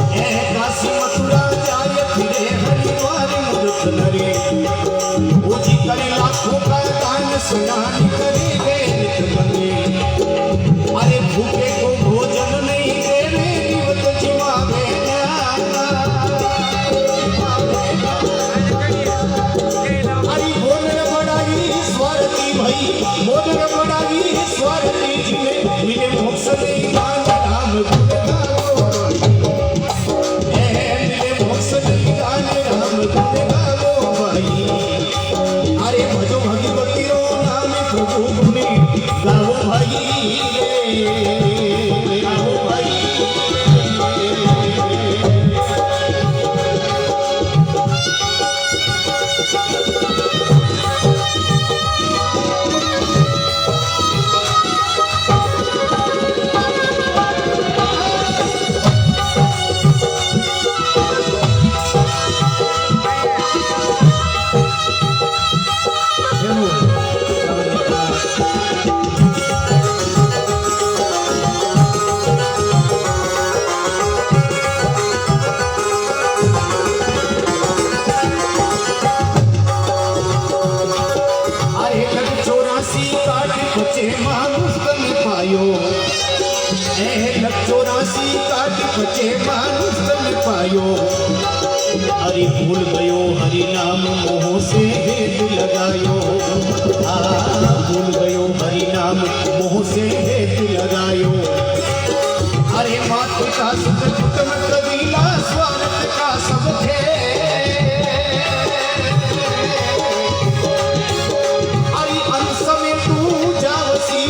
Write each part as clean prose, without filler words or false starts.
काशी मथुरा जाय फिरे हरिद्वार मूर्ख नरे पूजी करे लाखों का दान स्नान करे गए नित मंगे अरे भूखे को भोजन नहीं देवे निवत जिवावे अरे बोलने बड़ाई स्वार्थी भाई बोलने बड़ाई स्वार्थी जिने मिले मोक्ष नहीं मान राम गुण गाओ मिले मोक्ष नहीं मान राम गुण गाओ भाई अरे भजो भगवती रो नाम प्रभु गुणे गाओ भाई गाओ भाई मानुष तन पायो 184 काट बचे मानुष तन पायो हरि भूल गयो हरि नाम मोह से हेत लगायो भूल गयो हरि नाम मोह से हेत लगायो अरे मात का सुख दुख कबीला स्वार्थ का सब थे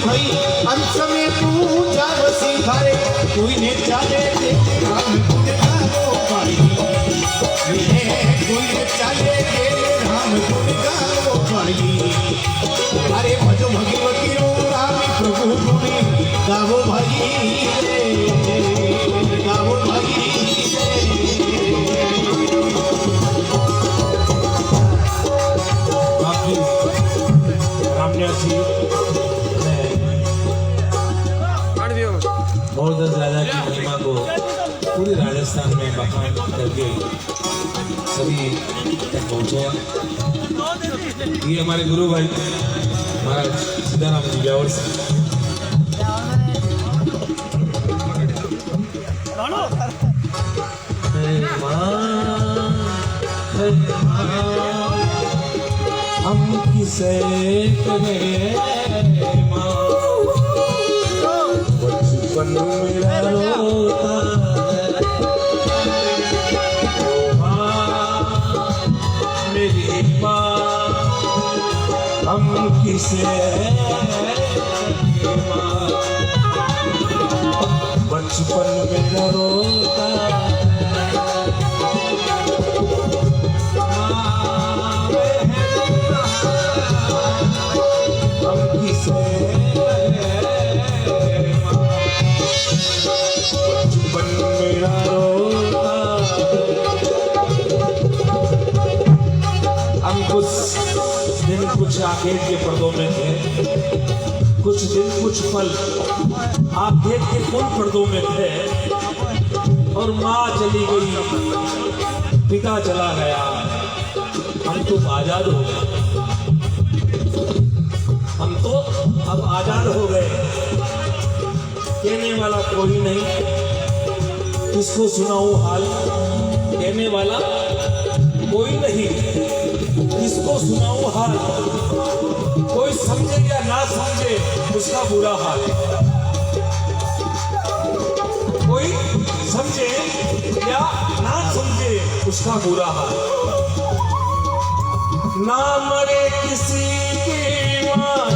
भाई अंत में तू जावसी घरे कोई ने चाले राम गुण गाओ भाई कोई ने चाले राम गुण गाओ भाई अरे भजो भगवती रो राम प्रभु गुण गाओ भाई गाओ भाई बाकी रामन्यासी मोहम्मद राजा की महिमा को पूरे राजस्थान में बखान करके सभी तक पहुँचे। ये हमारे गुरु भाई महाराज सीताराम जी ब्यावर से हम किसे बचपन मेरा रोता मेरी माँ हम किसे बचपन मेरा रोता हम किसे कुछ आखेट के पर्दों में थे कुछ दिन कुछ पल आखेट के उन पर्दों में थे और माँ चली गई पिता चला गया हम तो आजाद हो गए हम तो अब आजाद हो गए कहने वाला कोई नहीं किसको सुनाऊं हाल कहने वाला कोई नहीं किसको सुनाऊं हाल कोई समझे या ना समझे उसका बुरा हाल कोई समझे या ना समझे उसका बुरा हाल ना मरे किसी की मां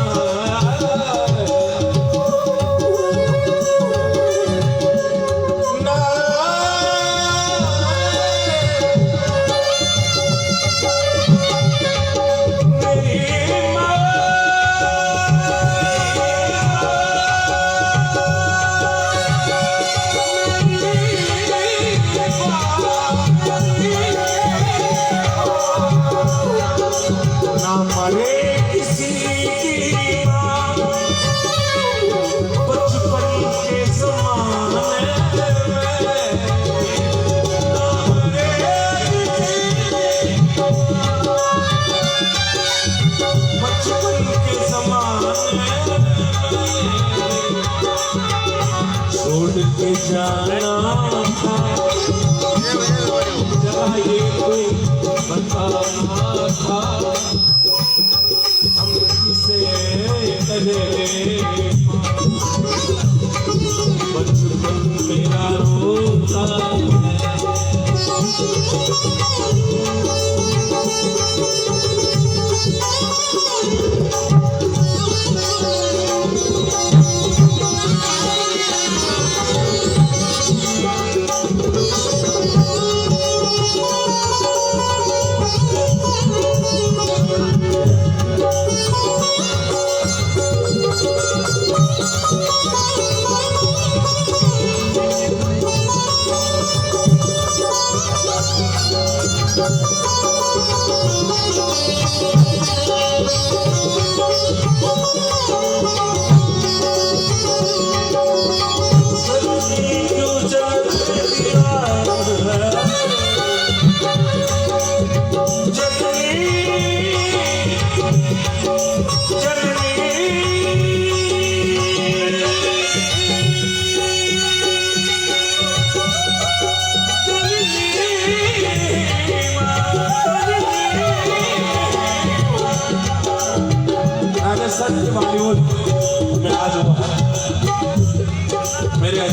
किसी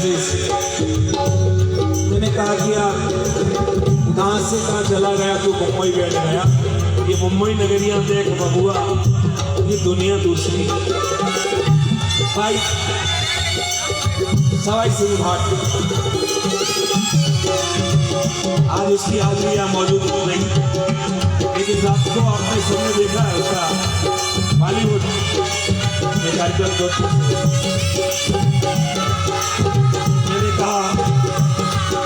अजीज, मैंने कहा कि यार कहाँ से कहाँ चला गया तू, मुंबई बैठ गया। ये मुंबई नगरिया देख बबुआ, ये दुनिया दूसरी। भाई सवाई सिंह भाट आज उसकी हाजिरी यहाँ मौजूद नहीं, लेकिन रात को आपने सबने देखा है उसका बॉलीवुड में कार्यक्रम को। मैंने कहा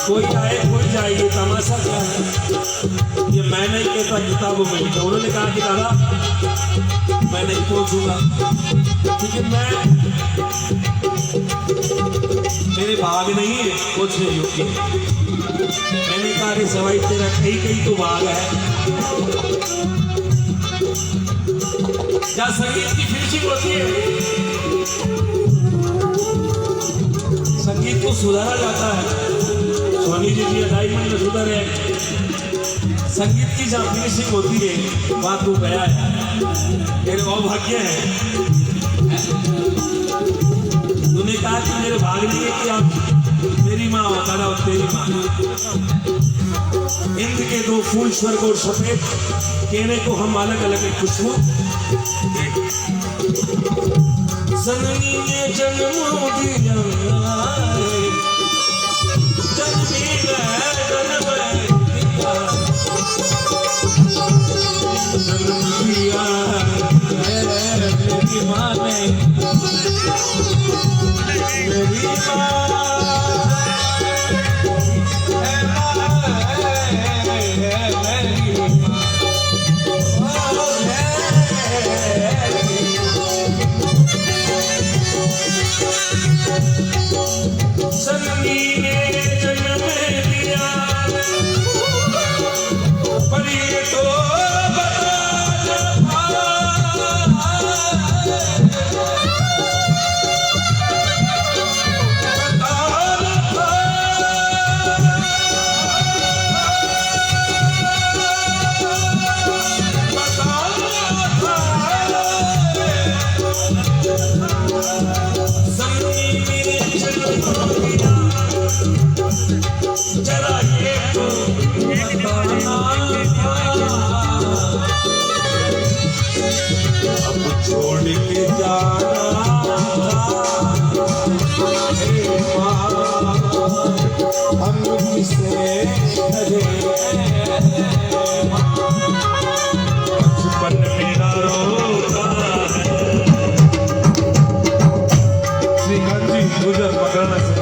कोई आए कोई जाए, ये तमाशा क्या है? ये मैं नहीं कहता, किताबों में लिखा। उन्होंने कहा कि दादा मैं नहीं पहुंचूंगा, क्योंकि मेरे भाग नहीं है, कुछ नहीं होती। मैंने कहा रे सवाई तेरा कहीं कहीं तो भाग है। जहाँ संगीत की फिनिशिंग होती है, संगीत को सुधारा जाता है। सोनी जी की डायमंड में सुधर है, संगीत की जहाँ फिनिशिंग होती है वहाँ तू गया है, तेरे अभाग्य है। तूने कहा कि मेरे भाग नहीं है कि आप मेरी माँ होता ना, तेरी माँ। इंद्र के दो फूल स्वर्ग और सफेद, कहने को हम अलग अलग खुशबू। जननी ने जन्म दिया, जन्मी ने जन्म दिया, जन्म दिया मेरी माँ ने, मेरी माँ सन्नी ने जन्म दिया, पर ये तो बता जरा ये तो अब छोड़ के जाना हम किसे बचपन मेरा रोता है। श्रीकांत जी गुजर पकड़ना से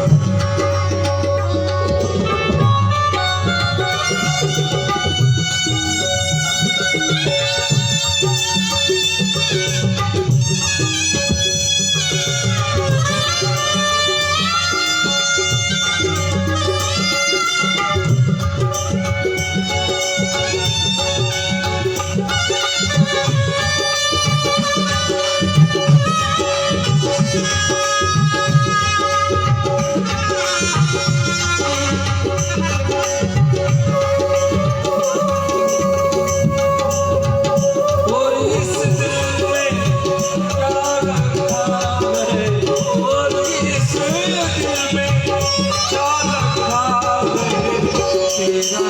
तेरा